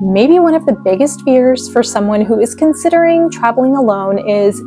Maybe one of the biggest fears for someone who is considering traveling alone is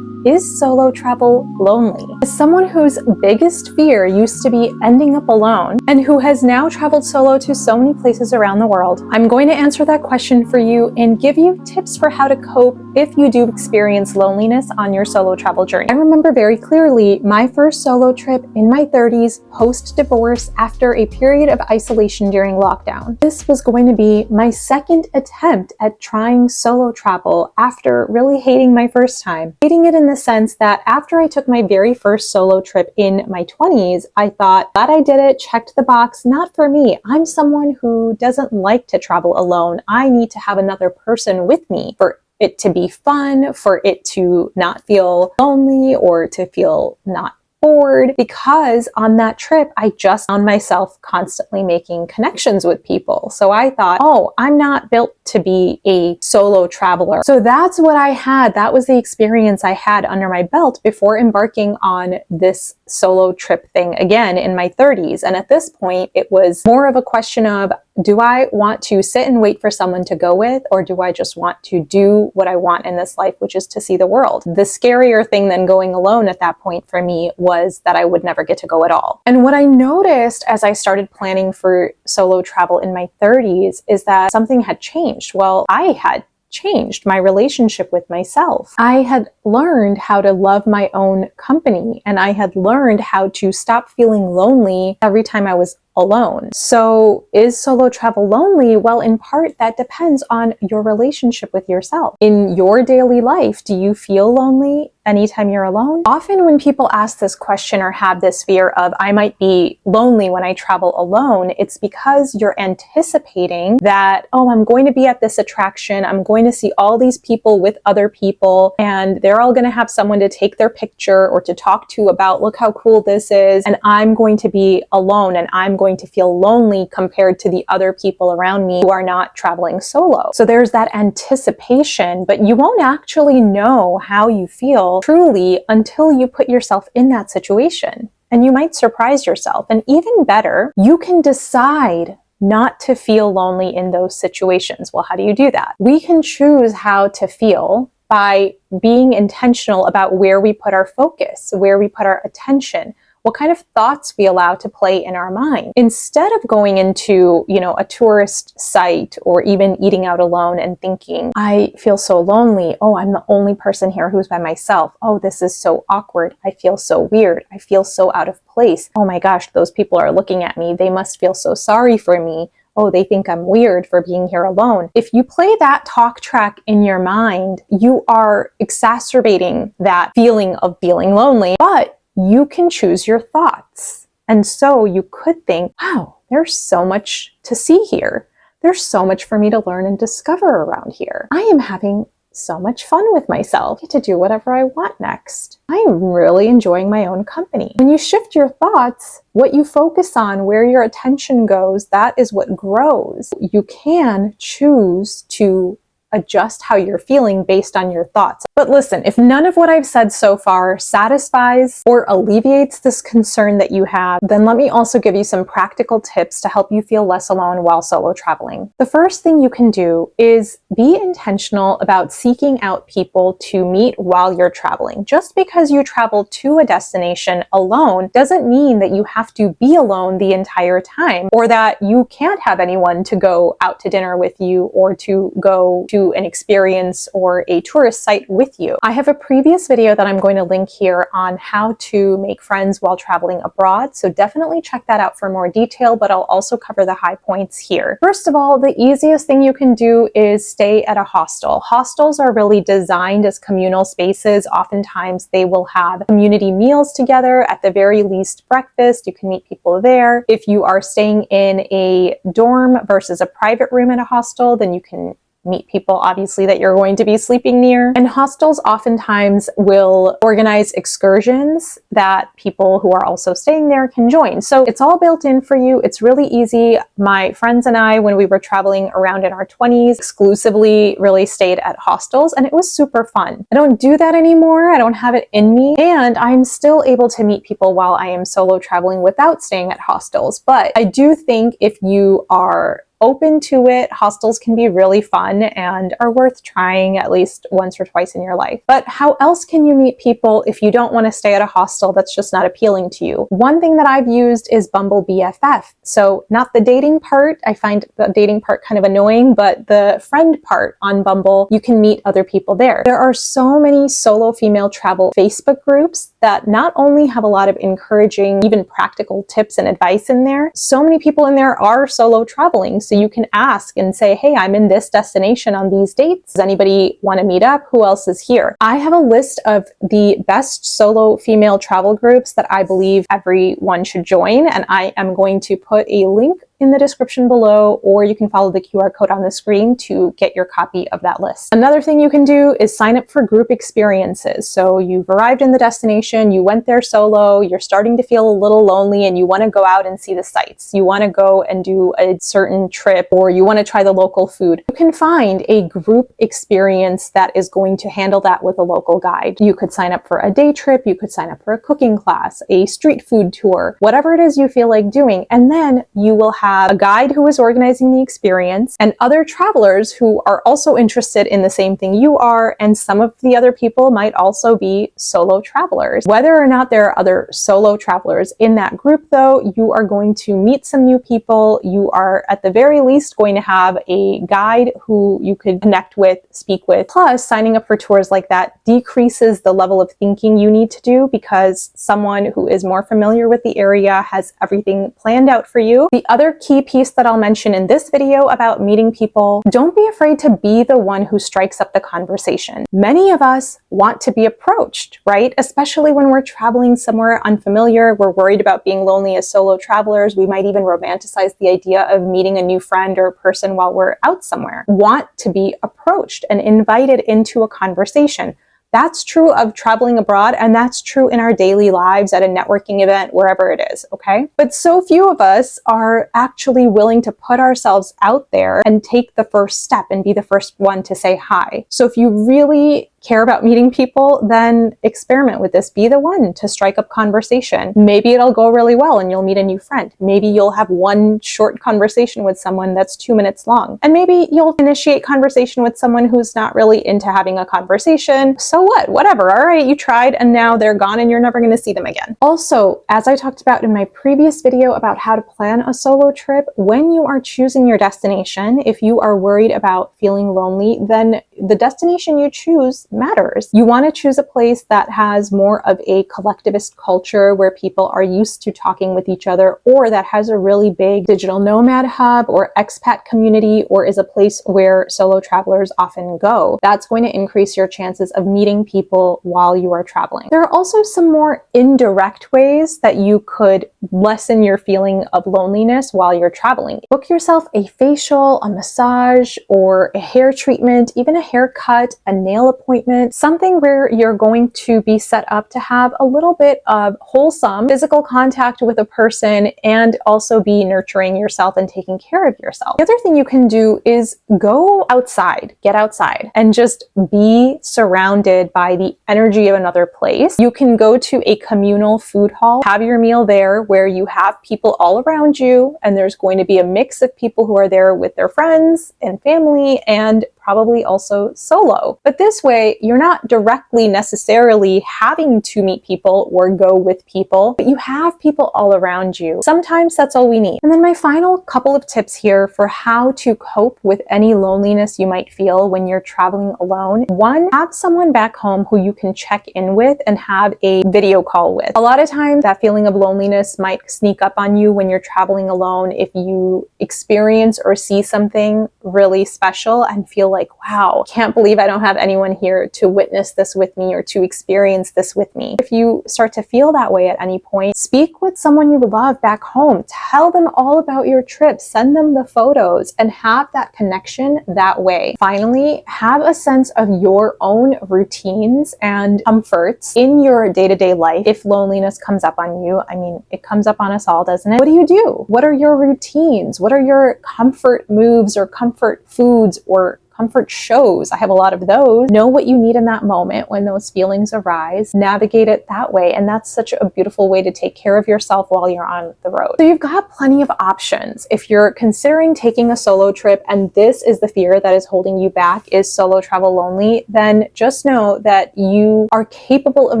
solo travel lonely? As someone whose biggest fear used to be ending up alone and who has now traveled solo to so many places around the world, I'm going to answer that question for you and give you tips for how to cope if you do experience loneliness on your solo travel journey. I remember very clearly my first solo trip in my 30s post-divorce after a period of isolation during lockdown. This was going to be my second attempt at trying solo travel after really hating my first time. Hating it in the sense that after I took my very first solo trip in my 20s, I thought, glad I did it, checked the box, not for me. I'm someone who doesn't like to travel alone. I need to have another person with me for it to be fun, for it to not feel lonely or to feel not bored, because on that trip, I just found myself constantly making connections with people. So I thought, oh, I'm not built to be a solo traveler. So that's what I had. That was the experience I had under my belt before embarking on this solo trip thing again in my 30s. And at this point, it was more of a question of, do I want to sit and wait for someone to go with, or do I just want to do what I want in this life, which is to see the world? The scarier thing than going alone at that point for me was that I would never get to go at all. And what I noticed as I started planning for solo travel in my 30s is that something had changed. Well, I had changed my relationship with myself. I had learned how to love my own company, and I had learned how to stop feeling lonely every time I was alone. So is solo travel lonely? Well, in part, that depends on your relationship with yourself. In your daily life, do you feel lonely anytime you're alone? Often when people ask this question or have this fear of, I might be lonely when I travel alone, it's because you're anticipating that, oh, I'm going to be at this attraction, I'm going to see all these people with other people, and they're all going to have someone to take their picture or to talk to about, look how cool this is, and I'm going to be alone and I'm going to feel lonely compared to the other people around me who are not traveling solo. So there's that anticipation, but you won't actually know how you feel truly until you put yourself in that situation. And you might surprise yourself. And even better, you can decide not to feel lonely in those situations. Well, how do you do that? We can choose how to feel by being intentional about where we put our focus, where we put our attention, what kind of thoughts we allow to play in our mind. Instead of going into, a tourist site or even eating out alone and thinking, I feel so lonely. Oh, I'm the only person here who's by myself. Oh, this is so awkward. I feel so weird. I feel so out of place. Oh my gosh, those people are looking at me. They must feel so sorry for me. Oh, they think I'm weird for being here alone. If you play that talk track in your mind, you are exacerbating that feeling of feeling lonely, but you can choose your thoughts. And so you could think, wow, there's so much to see here. There's so much for me to learn and discover around here. I am having so much fun with myself. I get to do whatever I want next. I am really enjoying my own company. When you shift your thoughts, what you focus on, where your attention goes, that is what grows. You can choose to adjust how you're feeling based on your thoughts. But listen, if none of what I've said so far satisfies or alleviates this concern that you have, then let me also give you some practical tips to help you feel less alone while solo traveling. The first thing you can do is be intentional about seeking out people to meet while you're traveling. Just because you travel to a destination alone doesn't mean that you have to be alone the entire time, or that you can't have anyone to go out to dinner with you or to go to an experience or a tourist site with you. I have a previous video that I'm going to link here on how to make friends while traveling abroad, so definitely check that out for more detail, but I'll also cover the high points here. First of all, the easiest thing you can do is stay at a hostel. Hostels are really designed as communal spaces. Oftentimes they will have community meals together, at the very least breakfast. You can meet people there. If you are staying in a dorm versus a private room at a hostel, then you can meet people obviously that you're going to be sleeping near. And hostels oftentimes will organize excursions that people who are also staying there can join. So it's all built in for you. It's really easy. My friends and I, when we were traveling around in our 20s, exclusively really stayed at hostels, and it was super fun. I don't do that anymore. I don't have it in me, and I'm still able to meet people while I am solo traveling without staying at hostels. But I do think if you are open to it, hostels can be really fun and are worth trying at least once or twice in your life. But how else can you meet people if you don't want to stay at a hostel that's just not appealing to you? One thing that I've used is Bumble BFF. So not the dating part, I find the dating part kind of annoying, but the friend part on Bumble, you can meet other people there. There are so many solo female travel Facebook groups that not only have a lot of encouraging, even practical tips and advice in there, so many people in there are solo traveling. So you can ask and say, hey, I'm in this destination on these dates. Does anybody want to meet up? Who else is here? I have a list of the best solo female travel groups that I believe everyone should join, and I am going to put a link in the description below, or you can follow the QR code on the screen to get your copy of that list. Another thing you can do is sign up for group experiences. So you've arrived in the destination, you went there solo, you're starting to feel a little lonely and you want to go out and see the sights. You want to go and do a certain trip, or you want to try the local food. You can find a group experience that is going to handle that with a local guide. You could sign up for a day trip, you could sign up for a cooking class, a street food tour, whatever it is you feel like doing. And then you will have a guide who is organizing the experience and other travelers who are also interested in the same thing you are, and some of the other people might also be solo travelers. Whether or not there are other solo travelers in that group though, you are going to meet some new people. You are at the very least going to have a guide who you could connect with, speak with. Plus, signing up for tours like that decreases the level of thinking you need to do because someone who is more familiar with the area has everything planned out for you. The other key piece that I'll mention in this video about meeting people, don't be afraid to be the one who strikes up the conversation. Many of us want to be approached, right? Especially when we're traveling somewhere unfamiliar, we're worried about being lonely as solo travelers. We might even romanticize the idea of meeting a new friend or person while we're out somewhere. Want to be approached and invited into a conversation. That's true of traveling abroad, and that's true in our daily lives at a networking event, wherever it is, okay? But so few of us are actually willing to put ourselves out there and take the first step and be the first one to say hi. So if you really care about meeting people, then experiment with this. Be the one to strike up conversation. Maybe it'll go really well and you'll meet a new friend. Maybe you'll have one short conversation with someone that's 2 minutes long. And maybe you'll initiate conversation with someone who's not really into having a conversation. So what? Whatever. All right, you tried and now they're gone and you're never going to see them again. Also, as I talked about in my previous video about how to plan a solo trip, when you are choosing your destination, if you are worried about feeling lonely, then the destination you choose matters. You want to choose a place that has more of a collectivist culture where people are used to talking with each other, or that has a really big digital nomad hub or expat community, or is a place where solo travelers often go. That's going to increase your chances of meeting people while you are traveling. There are also some more indirect ways that you could lessen your feeling of loneliness while you're traveling. Book yourself a facial, a massage, or a hair treatment, even a haircut, a nail appointment, something where you're going to be set up to have a little bit of wholesome physical contact with a person and also be nurturing yourself and taking care of yourself. The other thing you can do is go outside, get outside, and just be surrounded by the energy of another place. You can go to a communal food hall, have your meal there where you have people all around you, and there's going to be a mix of people who are there with their friends and family and probably also solo. But this way, you're not directly necessarily having to meet people or go with people, but you have people all around you. Sometimes that's all we need. And then my final couple of tips here for how to cope with any loneliness you might feel when you're traveling alone. One, have someone back home who you can check in with and have a video call with. A lot of times that feeling of loneliness might sneak up on you when you're traveling alone if you experience or see something really special and feel like, wow, can't believe I don't have anyone here to witness this with me or to experience this with me. If you start to feel that way at any point, speak with someone you love back home. Tell them all about your trip. Send them the photos and have that connection that way. Finally, have a sense of your own routines and comforts in your day-to-day life. If loneliness comes up on you, I mean, it comes up on us all, doesn't it? What do you do? What are your routines? What are your comfort moves or comfort foods or comfort shows. I have a lot of those. Know what you need in that moment when those feelings arise. Navigate it that way. And that's such a beautiful way to take care of yourself while you're on the road. So you've got plenty of options. If you're considering taking a solo trip and this is the fear that is holding you back, is solo travel lonely, then just know that you are capable of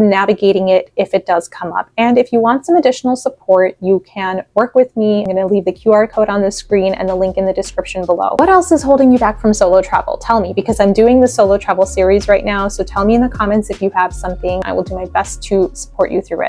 navigating it if it does come up. And if you want some additional support, you can work with me. I'm going to leave the QR code on the screen and the link in the description below. What else is holding you back from solo travel? Tell me, because I'm doing the solo travel series right now. So tell me in the comments if you have something. I will do my best to support you through it.